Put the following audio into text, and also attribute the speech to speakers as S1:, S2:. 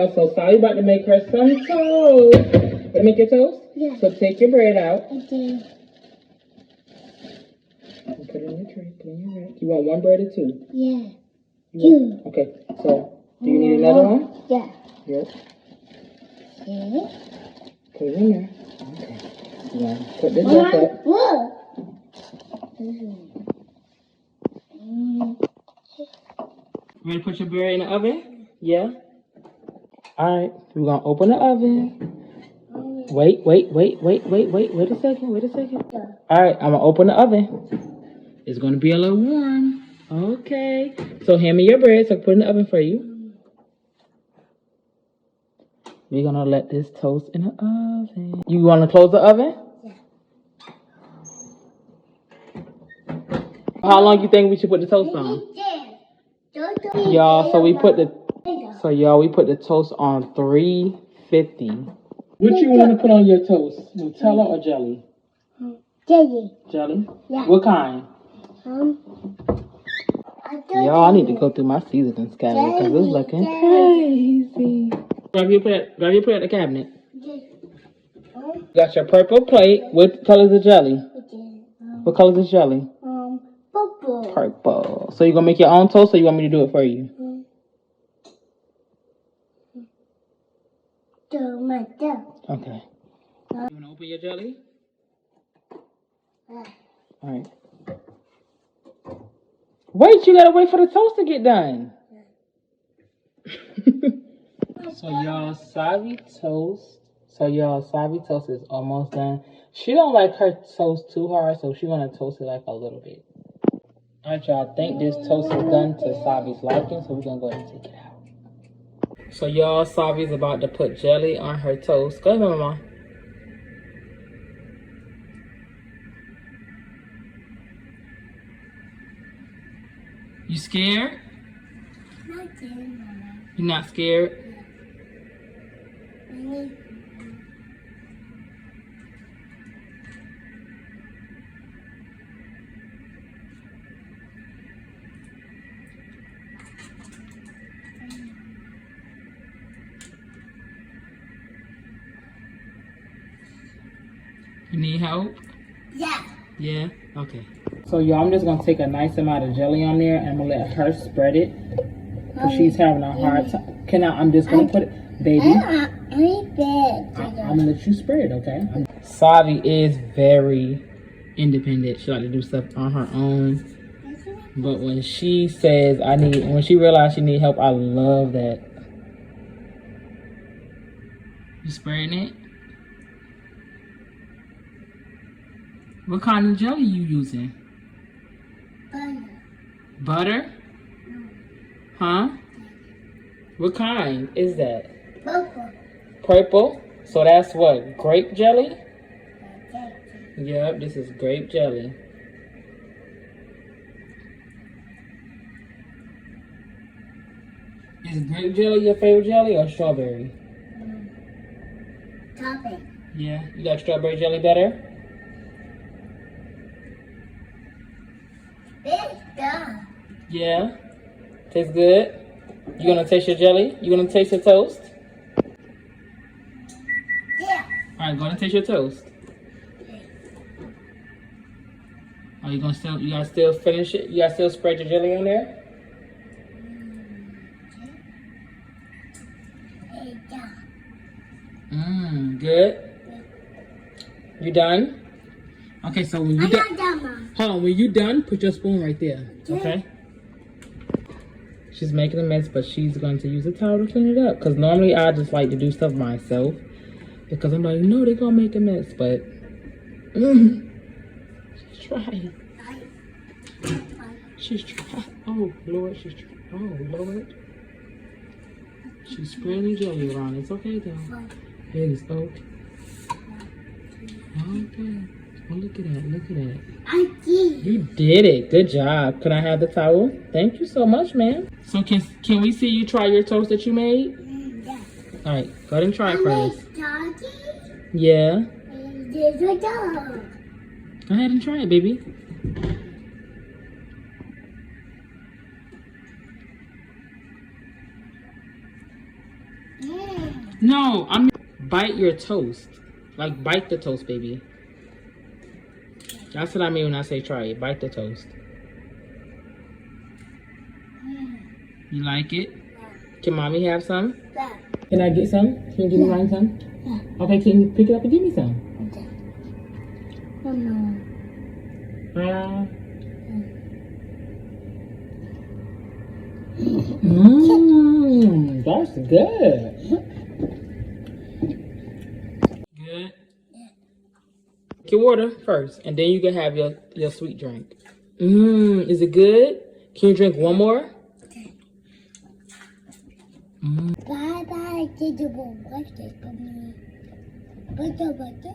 S1: y'all. So Sally about to make her some toast. Want to make your toast?
S2: Yeah.
S1: So take your bread out.
S2: Okay.
S1: And put it in the tray. Put it in your rack. You want one bread or two?
S2: Yeah.
S1: Two. Okay. So, do you need another one?
S2: Yeah.
S1: Yep.
S2: Okay.
S1: Put it in there. Okay. Yeah. Put this back up.
S2: Whoa.
S1: Ready to put your bread in the oven? Yeah. Alright, we're gonna open the oven. Wait a second. Alright, I'm gonna open the oven. It's gonna be a little warm. Okay. So hand me your bread so I can put it in the oven for you. We're gonna let this toast in the oven. You wanna close the oven? Yeah. How long you think we should put the toast on? Y'all, so we put the toast on 350. What you want to put on your toast? Nutella or jelly?
S2: Jelly.
S1: Jelly?
S2: Yeah.
S1: What kind? Y'all, I need to go through my seasoning cabinet because it's looking crazy. Grab your plate at the cabinet. Got your purple plate. What color is the jelly? What color is the jelly?
S2: Purple.
S1: Purple. So you're going to make your own toast or you want me to do it for you?
S2: Tomato.
S1: Okay. You want to open your jelly? Alright. Wait, you got to wait for the toast to get done. So y'all, Savi toast is almost done. She don't like her toast too hard, so she want to toast it like a little bit. Alright, y'all, I think this toast is done to Savi's liking, so we're going to go ahead and take it out. So y'all, Savi's about to put jelly on her toast. Go ahead, Mama. You scared?
S2: Not scared, Mama.
S1: You're not scared? You need help?
S2: Yeah.
S1: Yeah? Okay. So y'all, I'm just going to take a nice amount of jelly on there and I'm going to let her spread it. Because she's having a hard time. I'm just going to put it, baby. I'm going to let you spread it, okay? Savi is very independent. She like to do stuff on her own. But when she says when she realizes she needs help, I love that. You spreading it? What kind of jelly you using? Butter? Huh? What kind is that?
S2: Purple.
S1: Purple? So that's what? Grape jelly? Yep, this is grape jelly. Is grape jelly your favorite jelly or strawberry?
S2: Strawberry.
S1: Yeah, you like strawberry jelly better? Yeah? Tastes good? You gonna taste your jelly? You gonna taste your toast?
S2: Yeah.
S1: Alright, go and taste your toast. Are you gotta still finish it? You gotta still spread your jelly on there? Good. You done? Okay, so when you done, hold on, when you done, put your spoon right there, okay? She's making a mess, but she's going to use a towel to clean it up. Because normally I just like to do stuff myself. Because I'm like, no, they're going to make a mess. But, she's trying. She's trying. Oh, Lord, she's trying. Oh, Lord. She's spreading jelly around. It's okay, though. It is okay. Okay. Oh, look at that. Look at that.
S2: I did.
S1: You did it. Good job. Can I have the towel? Thank you so much, man. So can we see you try your toast that you made?
S2: Yeah.
S1: All right. Go ahead and try it first.
S2: Doggy.
S1: Yeah.
S2: There's a dog.
S1: Go ahead and try it, baby. No, I'm bite your toast. Like bite the toast, baby. That's what I mean when I say try it. Bite the toast. You like it? Can mommy have some?
S2: Yeah.
S1: Can I get some? Can you give me mine some?
S2: Yeah.
S1: Okay, can you pick it up and give me some?
S2: Okay. Mama.
S1: That's good. Good. Drink your water first, and then you can have your sweet drink. Is it good? Can you drink one more?
S2: Bye bye, Did you watch this for me? Butter, butter.